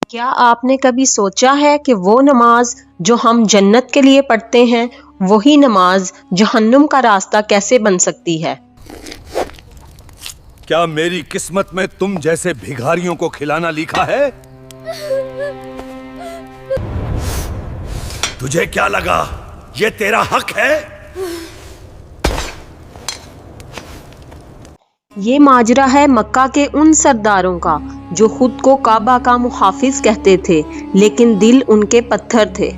کیا آپ نے کبھی سوچا ہے کہ وہ نماز جو ہم جنت کے لیے پڑھتے ہیں وہی نماز جہنم کا راستہ کیسے بن سکتی ہے؟ کیا میری قسمت میں تم جیسے بھکاریوں کو کھلانا لکھا ہے؟ تجھے کیا لگا یہ تیرا حق ہے؟ یہ ماجرا ہے مکہ کے ان سرداروں کا جو خود کو کعبہ کا محافظ کہتے تھے لیکن دل ان کے پتھر تھے۔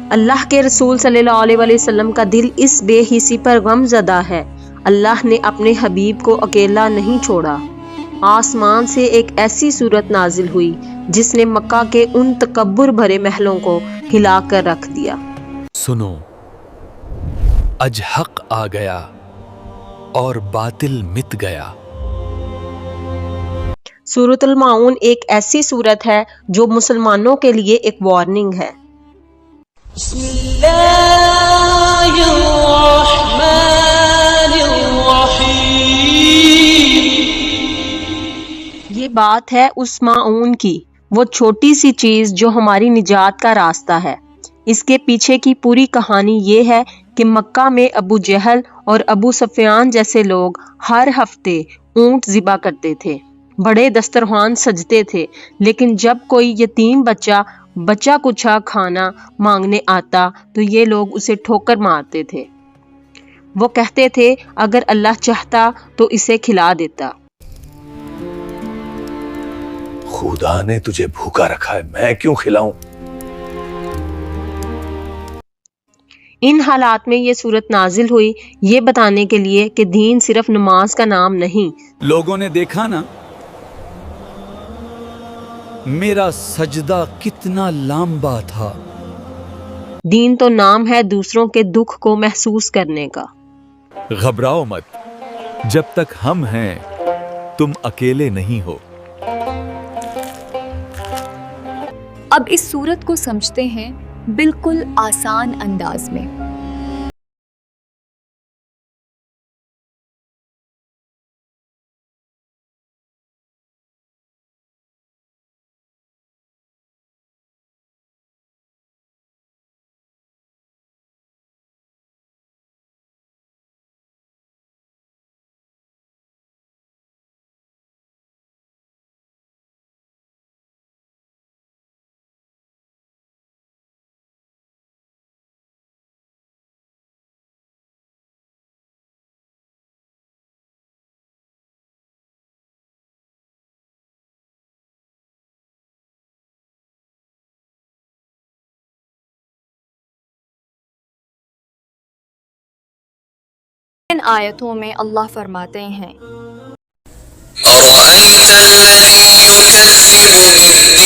اللہ کے رسول صلی اللہ علیہ وسلم کا دل اس بے حسی پر غم زدہ ہے۔ اللہ نے اپنے حبیب کو اکیلا نہیں چھوڑا۔ آسمان سے ایک ایسی صورت نازل ہوئی جس نے مکہ کے ان تکبر بھرے محلوں کو ہلا کر رکھ دیا۔ سنو، اج حق آ گیا اور باطل مٹ گیا۔ سورۃ الماعون ایک ایسی سورت ہے جو مسلمانوں کے لیے ایک وارننگ ہے۔ بسم اللہ الرحمن الرحیم۔ یہ بات ہے اس ماعون کی، وہ چھوٹی سی چیز جو ہماری نجات کا راستہ ہے۔ اس کے پیچھے کی پوری کہانی یہ ہے کہ مکہ میں ابو جہل اور ابو سفیان جیسے لوگ ہر ہفتے اونٹ ذبح کرتے تھے، بڑے دسترخوان سجتے تھے، لیکن جب کوئی یتیم بچہ کچھا کھانا مانگنے آتا تو یہ لوگ اسے ٹھوکر مارتے تھے۔ وہ کہتے تھے اگر اللہ چاہتا تو اسے کھلا دیتا۔ خدا نے تجھے بھوکا رکھا ہے، میں کیوں کھلاؤں؟ ان حالات میں یہ صورت نازل ہوئی یہ بتانے کے لیے کہ دین صرف نماز کا نام نہیں۔ لوگوں نے دیکھا نا میرا سجدہ کتنا لمبا تھا۔ دین تو نام ہے دوسروں کے دکھ کو محسوس کرنے کا۔ گھبراؤ مت، جب تک ہم ہیں تم اکیلے نہیں ہو۔ اب اس صورت کو سمجھتے ہیں بالکل آسان انداز میں۔ ان آیتوں میں اللہ فرماتے ہیں أَرَأَيْتَ الَّذِي يُكَذِّبُ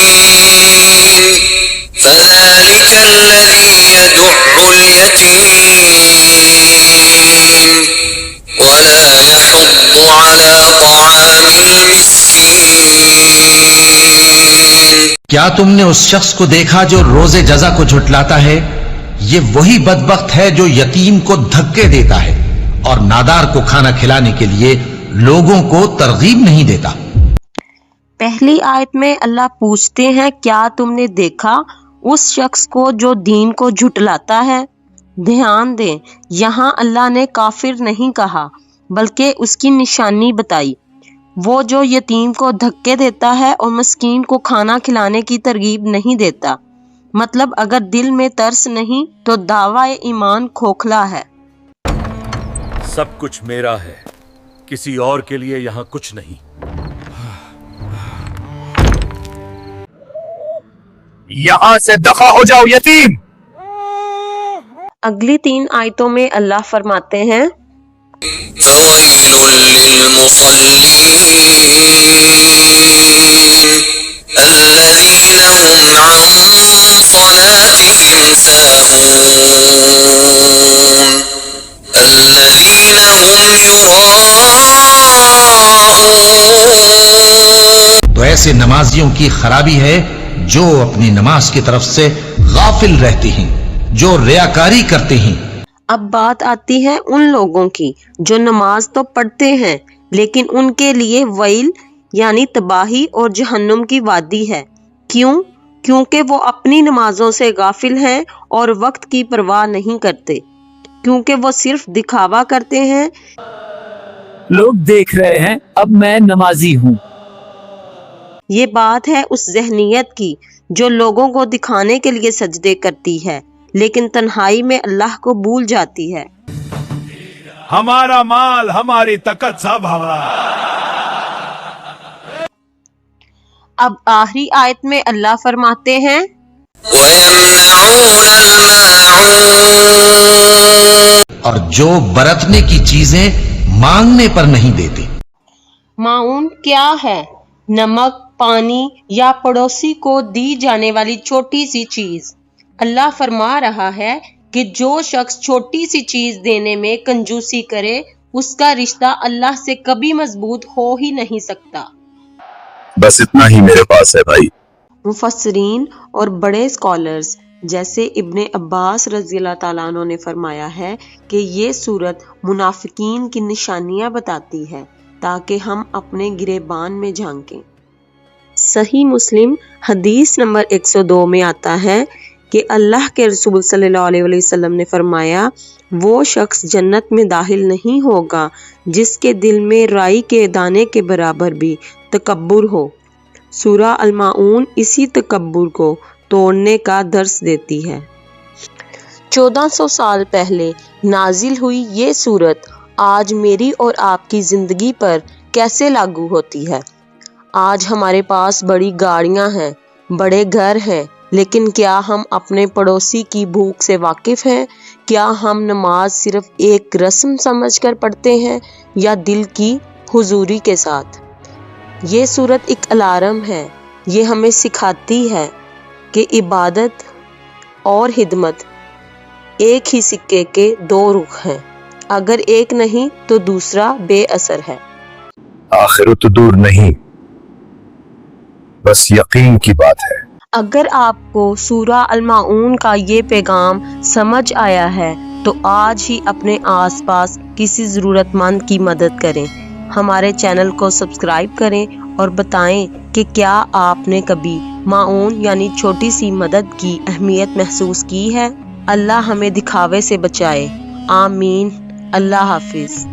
بِالدِّينِ فَذَلِكَ الَّذِي يَدُعُّ الْيَتِيمَ وَلَا يَحُضُّ عَلَى طَعَامِ الْمِسْكِينِ۔ کیا تم نے اس شخص کو دیکھا جو روز جزا کو جھٹلاتا ہے؟ یہ وہی بدبخت ہے جو یتیم کو دھکے دیتا ہے اور نادار کو کھانا کھلانے کے لیے لوگوں کو ترغیب نہیں دیتا۔ پہلی آیت میں اللہ پوچھتے ہیں کیا تم نے دیکھا اس شخص کو جو دین کو جھٹلاتا ہے؟ دھیان دیں، یہاں اللہ نے کافر نہیں کہا بلکہ اس کی نشانی بتائی۔ وہ جو یتیم کو دھکے دیتا ہے اور مسکین کو کھانا کھلانے کی ترغیب نہیں دیتا، مطلب اگر دل میں ترس نہیں تو دعوی ایمان کھوکھلا ہے۔ سب کچھ میرا ہے، کسی اور کے لیے یہاں کچھ نہیں۔ یہاں سے دفع ہو جاؤ یتیم۔ اگلی 3 آیتوں میں اللہ فرماتے ہیں فَوَيْلٌ لِّلْمُصَلِّينَ الَّذِينَ هُمْ عَن صَلَاتِهِمْ سَاهُونَ الَّذِينَ هُمْ يُرَاءُونَ۔ تو ایسے نمازیوں کی خرابی ہے جو اپنی نماز کی طرف سے غافل رہتے ہیں، جو ریاکاری کرتے ہیں۔ اب بات آتی ہے ان لوگوں کی جو نماز تو پڑھتے ہیں لیکن ان کے لیے ویل یعنی تباہی اور جہنم کی وادی ہے۔ کیوں؟ کیونکہ وہ اپنی نمازوں سے غافل ہیں اور وقت کی پرواہ نہیں کرتے، کیونکہ وہ صرف دکھاوا کرتے ہیں۔ لوگ دیکھ رہے ہیں، اب میں نمازی ہوں۔ یہ بات ہے اس ذہنیت کی جو لوگوں کو دکھانے کے لیے سجدے کرتی ہے لیکن تنہائی میں اللہ کو بھول جاتی ہے۔ ہمارا مال ہماری طاقت سب ہمارا۔ اب آخری آیت میں اللہ فرماتے ہیں وَيَمْنَعُونَ الْمَاعُونَ، اور جو برتنے کی چیزیں مانگنے پر نہیں دیتے۔ معون کیا ہے؟ نمک، پانی یا پڑوسی کو دی جانے والی چھوٹی سی چیز۔ اللہ فرما رہا ہے کہ جو شخص چھوٹی سی چیز دینے میں کنجوسی کرے اس کا رشتہ اللہ سے کبھی مضبوط ہو ہی نہیں سکتا۔ بس اتنا ہی میرے پاس ہے بھائی۔ مفسرین اور بڑے اسکالرز جیسے ابن عباس رضی اللہ تعالیٰ عنہ نے فرمایا ہے کہ یہ سورت منافقین کی نشانیاں بتاتی ہے تاکہ ہم اپنے گریبان میں جھانکیں۔ صحیح مسلم حدیث نمبر 102 میں آتا ہے کہ اللہ کے رسول صلی اللہ علیہ وسلم نے فرمایا، وہ شخص جنت میں داخل نہیں ہوگا جس کے دل میں رائی کے دانے کے برابر بھی تکبر ہو۔ سورہ الماعون اسی تکبر کو توڑنے کا درس دیتی ہے۔ 1400 سال پہلے نازل ہوئی یہ سورت آج میری اور آپ کی زندگی پر کیسے لاگو ہوتی ہے؟ آج ہمارے پاس بڑی گاڑیاں ہیں، بڑے گھر ہیں، لیکن کیا ہم اپنے پڑوسی کی بھوک سے واقف ہیں؟ کیا ہم نماز صرف ایک رسم سمجھ کر پڑھتے ہیں یا دل کی حضوری کے ساتھ؟ یہ سورت ایک الارم ہے، یہ ہمیں سکھاتی ہے کہ عبادت اور خدمت ایک ہی سکے کے دو رخ ہیں، اگر ایک نہیں تو دوسرا بے اثر ہے۔ آخرت دور نہیں، بس یقین کی بات ہے۔ اگر آپ کو سورہ الماعون کا یہ پیغام سمجھ آیا ہے تو آج ہی اپنے آس پاس کسی ضرورت مند کی مدد کریں۔ ہمارے چینل کو سبسکرائب کریں اور بتائیں کہ کیا آپ نے کبھی معون یعنی چھوٹی سی مدد کی اہمیت محسوس کی ہے۔ اللہ ہمیں دکھاوے سے بچائے، آمین۔ اللہ حافظ۔